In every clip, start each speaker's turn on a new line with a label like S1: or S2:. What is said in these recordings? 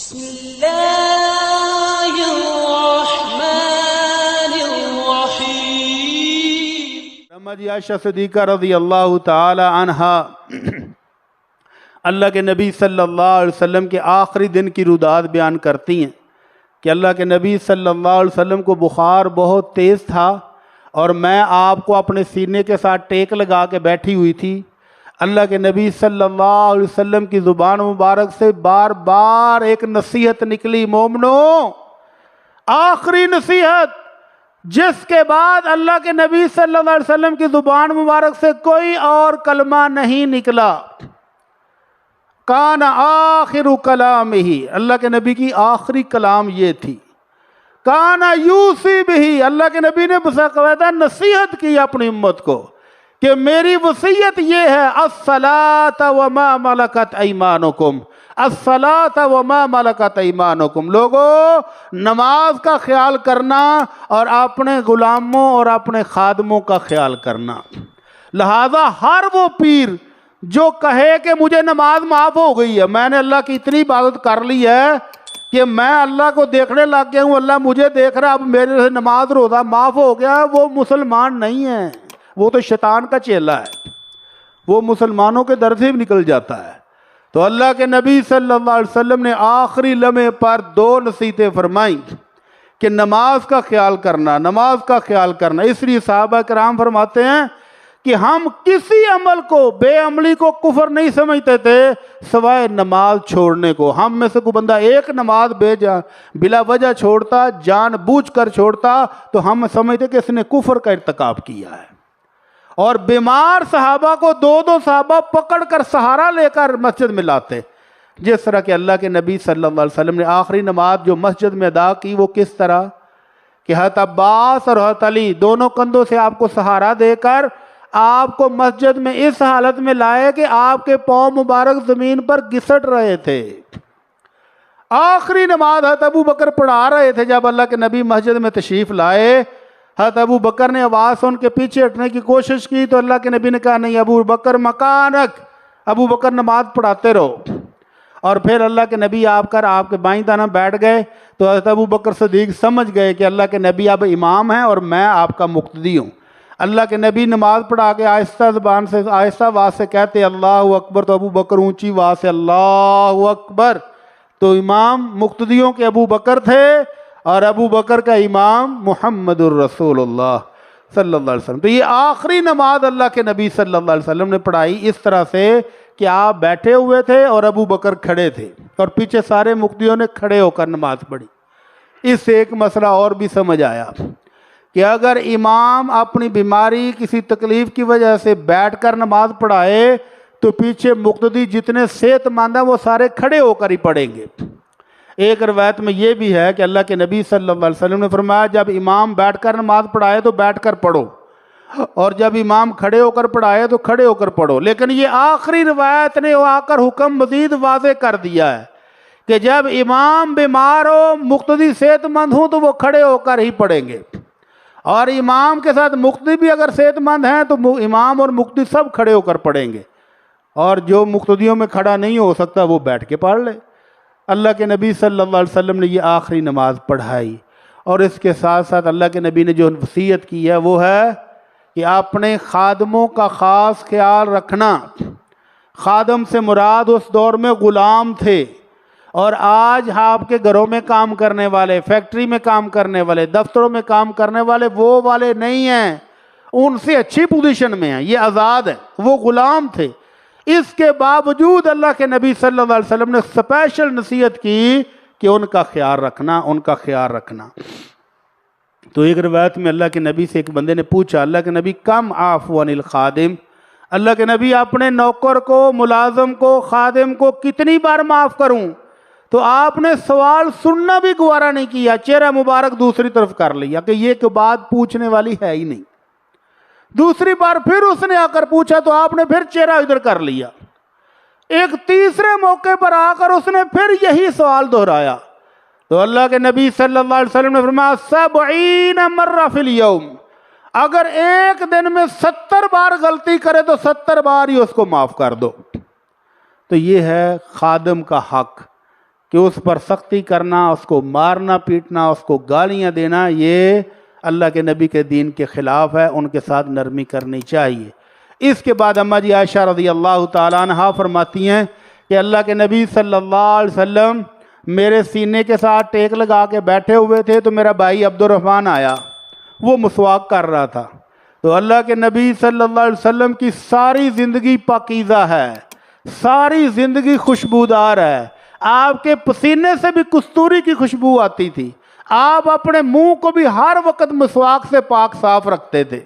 S1: بسم اللہ الرحمن الرحیم۔
S2: محمد عائشہ صدیقہ رضی اللہ تعالی عنہا اللہ کے نبی صلی اللہ علیہ وسلم کے آخری دن کی روداد بیان کرتی ہیں کہ اللہ کے نبی صلی اللہ علیہ وسلم کو بخار بہت تیز تھا اور میں آپ کو اپنے سینے کے ساتھ ٹیک لگا کے بیٹھی ہوئی تھی۔ اللہ کے نبی صلی اللہ علیہ وسلم کی زبان مبارک سے بار بار ایک نصیحت نکلی، مومنو، آخری نصیحت، جس کے بعد اللہ کے نبی صلی اللہ علیہ وسلم کی زبان مبارک سے کوئی اور کلمہ نہیں نکلا۔ کان آخر کلامہ، اللہ کے نبی کی آخری کلام یہ تھی۔ کان یوصی بہ، اللہ کے نبی نے باقاعدہ نصیحت کی اپنی امت کو کہ میری وصیت یہ ہے، الصلاۃ وما ملکت ایمانکم، الصلاۃ وما ملکت ایمانکم، لوگو نماز کا خیال کرنا اور اپنے غلاموں اور اپنے خادموں کا خیال کرنا۔ لہذا ہر وہ پیر جو کہے کہ مجھے نماز معاف ہو گئی ہے، میں نے اللہ کی اتنی عبادت کر لی ہے کہ میں اللہ کو دیکھنے لگ گیا ہوں، اللہ مجھے دیکھ رہا، اب میرے سے نماز روزہ معاف ہو گیا، وہ مسلمان نہیں ہے، وہ تو شیطان کا چیلا ہے، وہ مسلمانوں کے در سے بھی نکل جاتا ہے۔ تو اللہ کے نبی صلی اللہ علیہ وسلم نے آخری لمحے پر دو نصیحتیں فرمائیں کہ نماز کا خیال کرنا، نماز کا خیال کرنا۔ اس لیے صحابہ کرام فرماتے ہیں کہ ہم کسی عمل کو، بے عملی کو کفر نہیں سمجھتے تھے سوائے نماز چھوڑنے کو۔ ہم میں سے کوئی بندہ ایک نماز بلا وجہ چھوڑتا، جان بوجھ کر چھوڑتا، تو ہم سمجھتے کہ اس نے کفر کا ارتکاب کیا ہے۔ اور بیمار صحابہ کو دو دو صحابہ پکڑ کر سہارا لے کر مسجد میں لاتے، جس طرح کہ اللہ کے نبی صلی اللہ علیہ وسلم نے آخری نماز جو مسجد میں ادا کی وہ کس طرح کہ حضرت عباس اور حضرت علی دونوں کندھوں سے آپ کو سہارا دے کر آپ کو مسجد میں اس حالت میں لائے کہ آپ کے پاؤں مبارک زمین پر گھسٹ رہے تھے۔ آخری نماز حضرت ابو بکر پڑھا رہے تھے جب اللہ کے نبی مسجد میں تشریف لائے۔ حضرت ابو بکر نے آواز سن کے پیچھے ہٹنے کی کوشش کی تو اللہ کے نبی نے کہا نہیں ابو بکر مکانک، ابو بکر نماز پڑھاتے رہو۔ اور پھر اللہ کے نبی آپ کے بائیں طرف بیٹھ گئے تو حضرت ابو بکر صدیق سمجھ گئے کہ اللہ کے نبی اب امام ہیں اور میں آپ کا مقتدی ہوں۔ اللہ کے نبی نماز پڑھا کے آہستہ زبان سے، آہستہ آواز سے کہتے اللہ اکبر، تو ابو بکر اونچی آواز سے اللہ اکبر، تو امام مقتدیوں کے ابو بکر تھے اور ابو بکر کا امام محمد الرسول اللہ صلی اللہ علیہ وسلم۔ تو یہ آخری نماز اللہ کے نبی صلی اللہ علیہ وسلم نے پڑھائی اس طرح سے کہ آپ بیٹھے ہوئے تھے اور ابو بکر کھڑے تھے اور پیچھے سارے مقتدیوں نے کھڑے ہو کر نماز پڑھی۔ اس سے ایک مسئلہ اور بھی سمجھ آیا کہ اگر امام اپنی بیماری کسی تکلیف کی وجہ سے بیٹھ کر نماز پڑھائے تو پیچھے مقتدی جتنے صحت مند ہیں وہ سارے کھڑے ہو کر ہی پڑھیں گے۔ ایک روایت میں یہ بھی ہے کہ اللہ کے نبی صلی اللہ علیہ وسلم نے فرمایا جب امام بیٹھ کر نماز پڑھائے تو بیٹھ کر پڑھو اور جب امام کھڑے ہو کر پڑھائے تو کھڑے ہو کر پڑھو۔ لیکن یہ آخری روایت نے آ کر حکم مزید واضح کر دیا ہے کہ جب امام بیمار ہو، مقتدی صحت مند ہوں تو وہ کھڑے ہو کر ہی پڑھیں گے، اور امام کے ساتھ مقتدی بھی اگر صحت مند ہیں تو امام اور مقتدی سب کھڑے ہو کر پڑھیں گے، اور جو مقتدیوں میں کھڑا نہیں ہو سکتا وہ بیٹھ کے پڑھ لے۔ اللہ کے نبی صلی اللہ علیہ وسلم نے یہ آخری نماز پڑھائی، اور اس کے ساتھ ساتھ اللہ کے نبی نے جو وصیت کی ہے وہ ہے کہ اپنے خادموں کا خاص خیال رکھنا۔ خادم سے مراد اس دور میں غلام تھے، اور آج آپ کے گھروں میں کام کرنے والے، فیکٹری میں کام کرنے والے، دفتروں میں کام کرنے والے وہ والے نہیں ہیں، ان سے اچھی پوزیشن میں ہیں، یہ آزاد ہیں، وہ غلام تھے۔ اس کے باوجود اللہ کے نبی صلی اللہ علیہ وسلم نے اسپیشل نصیحت کی کہ ان کا خیال رکھنا، ان کا خیال رکھنا۔ تو ایک روایت میں اللہ کے نبی سے ایک بندے نے پوچھا اللہ کے نبی کم عفو عن الخادم، اللہ کے نبی اپنے نوکر کو، ملازم کو، خادم کو کتنی بار معاف کروں؟ تو آپ نے سوال سننا بھی گوارا نہیں کیا، چہرہ مبارک دوسری طرف کر لیا کہ یہ بات پوچھنے والی ہے ہی نہیں۔ دوسری بار پھر اس نے آ کر پوچھا تو آپ نے پھر چہرہ ادھر کر لیا۔ ایک تیسرے موقع پر آ کر اس نے پھر یہی سوال دہرایا تو اللہ کے نبی صلی اللہ علیہ وسلم نے فرمایا 70 مرہ فی الیوم، اگر ایک دن میں 70 بار غلطی کرے تو 70 بار ہی اس کو معاف کر دو۔ تو یہ ہے خادم کا حق کہ اس پر سختی کرنا، اس کو مارنا پیٹنا، اس کو گالیاں دینا، یہ اللہ کے نبی کے دین کے خلاف ہے، ان کے ساتھ نرمی کرنی چاہیے۔ اس کے بعد اماں جی عائشہ رضی اللہ تعالیٰ عنہا فرماتی ہیں کہ اللہ کے نبی صلی اللہ علیہ وسلم میرے سینے کے ساتھ ٹیک لگا کے بیٹھے ہوئے تھے، تو میرا بھائی عبد الرحمن آیا، وہ مسواک کر رہا تھا۔ تو اللہ کے نبی صلی اللہ علیہ وسلم کی ساری زندگی پاکیزہ ہے، ساری زندگی خوشبودار ہے، آپ کے پسینے سے بھی کستوری کی خوشبو آتی تھی، آپ اپنے منہ کو بھی ہر وقت مسواک سے پاک صاف رکھتے تھے۔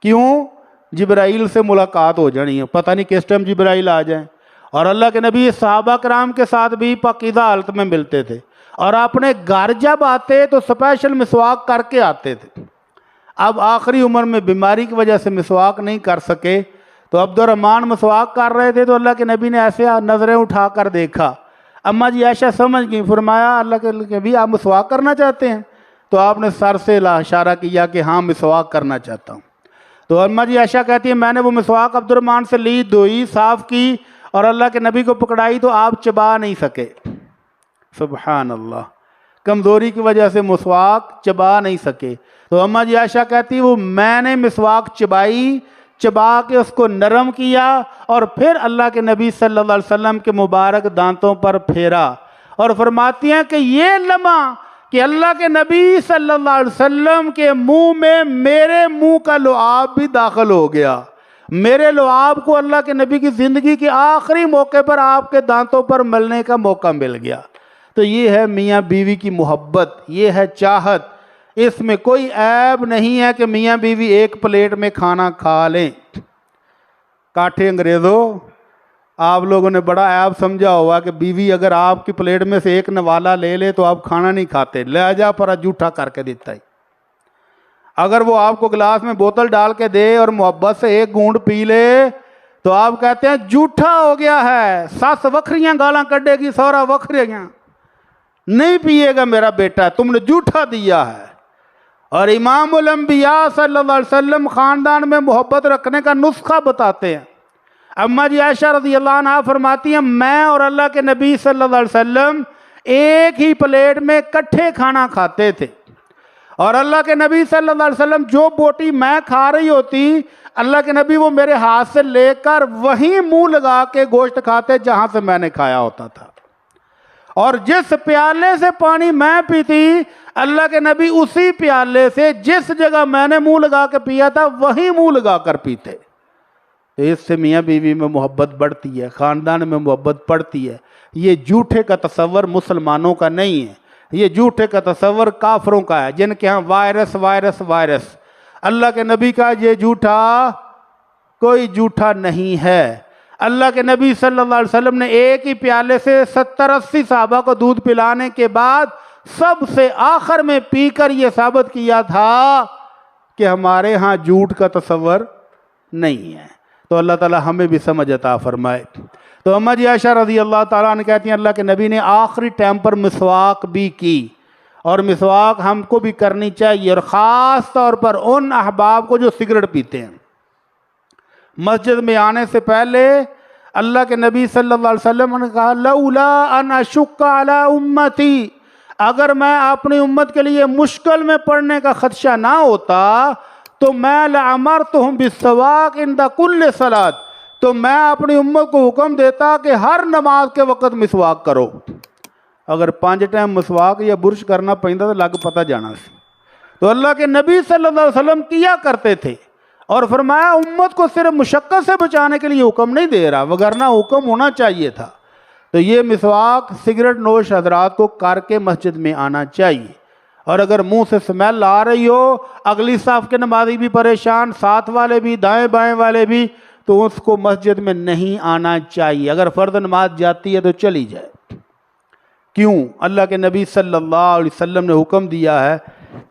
S2: کیوں؟ جبرائیل سے ملاقات ہو جانی ہے، پتہ نہیں کس ٹائم جبرائیل آ جائیں۔ اور اللہ کے نبی صحابہ کرام کے ساتھ بھی پاکیزہ حالت میں ملتے تھے، اور اپنے گھر جب آتے تو اسپیشل مسواک کر کے آتے تھے۔ اب آخری عمر میں بیماری کی وجہ سے مسواک نہیں کر سکے، تو عبد الرحمن مسواک کر رہے تھے، تو اللہ کے نبی نے ایسے نظریں اٹھا کر دیکھا۔ اماں جی عائشہ سمجھ گئی، فرمایا اللہ کے نبی آپ مسواک کرنا چاہتے ہیں؟ تو آپ نے سر سے اشارہ کیا کہ ہاں مسواک کرنا چاہتا ہوں۔ تو اماں جی عائشہ کہتی ہیں میں نے وہ مسواک عبد الرحمن سے لی، دھوئی، صاف کی، اور اللہ کے نبی کو پکڑائی تو آپ چبا نہیں سکے۔ سبحان اللہ، کمزوری کی وجہ سے مسواک چبا نہیں سکے۔ تو اماں جی عائشہ کہتی وہ میں نے مسواک چبائی، چبا کے اس کو نرم کیا، اور پھر اللہ کے نبی صلی اللہ علیہ وسلم کے مبارک دانتوں پر پھیرا، اور فرماتی ہیں کہ یہ لمحہ کہ اللہ کے نبی صلی اللہ علیہ وسلم کے منہ میں میرے منہ کا لعاب بھی داخل ہو گیا، میرے لعاب کو اللہ کے نبی کی زندگی کے آخری موقع پر آپ کے دانتوں پر ملنے کا موقع مل گیا۔ تو یہ ہے میاں بیوی کی محبت، یہ ہے چاہت، اس میں کوئی عیب نہیں ہے کہ میاں بیوی ایک پلیٹ میں کھانا کھا لیں۔ کاٹھے انگریزوں، آپ لوگوں نے بڑا عیب سمجھا ہوا کہ بیوی اگر آپ کی پلیٹ میں سے ایک نوالا لے لے تو آپ کھانا نہیں کھاتے، لہجہ پر جھوٹا کر کے دیتا ہے۔ اگر وہ آپ کو گلاس میں بوتل ڈال کے دے اور محبت سے ایک گھونٹ پی لے تو آپ کہتے ہیں جھوٹا ہو گیا ہے، ساس وکھریاں گالاں کڈے گی، سورا وکھریاں، نہیں پیے گا میرا بیٹا، تم نے جھوٹا دیا ہے۔ اور امام الانبیاء صلی اللہ علیہ وسلم خاندان میں محبت رکھنے کا نسخہ بتاتے ہیں۔ اماں جی عائشہ رضی اللہ عنہا فرماتی ہیں میں اور اللہ کے نبی صلی اللہ علیہ وسلم ایک ہی پلیٹ میں کٹھے کھانا کھاتے تھے، اور اللہ کے نبی صلی اللہ علیہ وسلم جو بوٹی میں کھا رہی ہوتی، اللہ کے نبی وہ میرے ہاتھ سے لے کر وہیں منہ لگا کے گوشت کھاتے جہاں سے میں نے کھایا ہوتا تھا، اور جس پیالے سے پانی میں پیتی اللہ کے نبی اسی پیالے سے جس جگہ میں نے منہ لگا کے پیا تھا وہیں منہ لگا کر پیتے۔ تو اس سے میاں بیوی میں محبت بڑھتی ہے، خاندان میں محبت بڑھتی ہے۔ یہ جھوٹے کا تصور مسلمانوں کا نہیں ہے، یہ جھوٹے کا تصور کافروں کا ہے، جن کے ہاں وائرس وائرس وائرس۔ اللہ کے نبی کا یہ جھوٹا کوئی جھوٹا نہیں ہے۔ اللہ کے نبی صلی اللہ علیہ وسلم نے ایک ہی پیالے سے 70-80 صحابہ کو دودھ پلانے کے بعد سب سے آخر میں پی کر یہ ثابت کیا تھا کہ ہمارے ہاں جھوٹ کا تصور نہیں ہے۔ تو اللہ تعالی ہمیں بھی سمجھ عطا فرمائے۔ تو اماں جی عائشہ رضی اللہ تعالیٰ عنہ کہتی ہیں اللہ کے نبی نے آخری ٹائم پر مسواک بھی کی، اور مسواک ہم کو بھی کرنی چاہیے، اور خاص طور پر ان احباب کو جو سگریٹ پیتے ہیں۔ مسجد میں آنے سے پہلے اللہ کے نبی صلی اللہ علیہ وسلم نے کہا لولا ان اشق علی امتی، اگر میں اپنی امت کے لیے مشکل میں پڑنے کا خدشہ نہ ہوتا تو میں لامرتہم بالسواک عند کل صلاۃ، تو میں اپنی امت کو حکم دیتا کہ ہر نماز کے وقت مسواک کرو۔ اگر 5 ٹائم مسواک یا برش کرنا پیندا تو لگ پتہ جانا سی۔ تو اللہ کے نبی صلی اللہ علیہ وسلم کیا کرتے تھے، اور فرمایا امت کو صرف مشقت سے بچانے کے لیے حکم نہیں دے رہا، وگرنہ حکم ہونا چاہیے تھا۔ تو یہ مسواک سگریٹ نوش حضرات کو کر کے مسجد میں آنا چاہیے، اور اگر منہ سے سمیل آ رہی ہو، اگلی صف کے نمازی بھی پریشان، ساتھ والے بھی، دائیں بائیں والے بھی، تو اس کو مسجد میں نہیں آنا چاہیے۔ اگر فرض نماز جاتی ہے تو چلی جائے۔ کیوں؟ اللہ کے نبی صلی اللہ علیہ وسلم نے حکم دیا ہے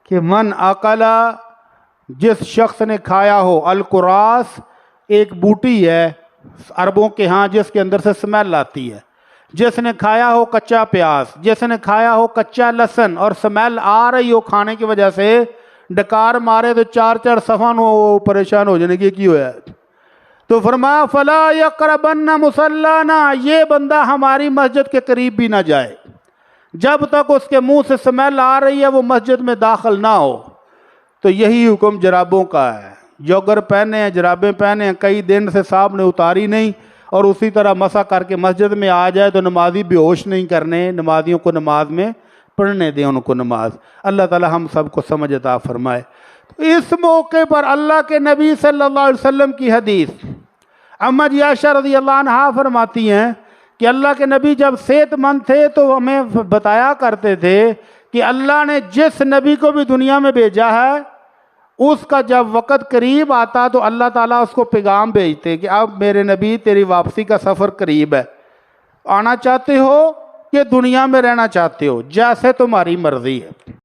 S2: کہ من اکلا، جس شخص نے کھایا ہو، القراس ایک بوٹی ہے عربوں کے ہاں جس کے اندر سے سمیل آتی ہے، جس نے کھایا ہو کچا پیاز، جس نے کھایا ہو کچا لہسن اور سمیل آ رہی ہو کھانے کی وجہ سے، ڈکار مارے تو 4 صفحہ نو پریشان ہو جانے کی ہوا ہے۔ تو فرمایا فلا یقربن مصلانا، یہ بندہ ہماری مسجد کے قریب بھی نہ جائے۔ جب تک اس کے منہ سے اسمیل آ رہی ہے وہ مسجد میں داخل نہ ہو۔ تو یہی حکم جرابوں کا ہے، جوگر پہنے ہیں، جرابیں پہنے ہیں، کئی دن سے صاحب نے اتاری نہیں اور اسی طرح مسح کر کے مسجد میں آ جائے تو نمازی بے ہوش نہیں کرنے، نمازیوں کو نماز میں پڑھنے دیں ان کو نماز۔ اللہ تعالی ہم سب کو سمجھ عطا فرمائے۔ اس موقع پر اللہ کے نبی صلی اللہ علیہ وسلم کی حدیث، اماں جی عائشہ رضی اللہ عنہا فرماتی ہیں کہ اللہ کے نبی جب صحت مند تھے تو ہمیں بتایا کرتے تھے کہ اللہ نے جس نبی کو بھی دنیا میں بھیجا ہے اس کا جب وقت قریب آتا تو اللہ تعالیٰ اس کو پیغام بھیجتے کہ اب میرے نبی تیری واپسی کا سفر قریب ہے، آنا چاہتے ہو کہ دنیا میں رہنا چاہتے ہو، جیسے تمہاری مرضی ہے۔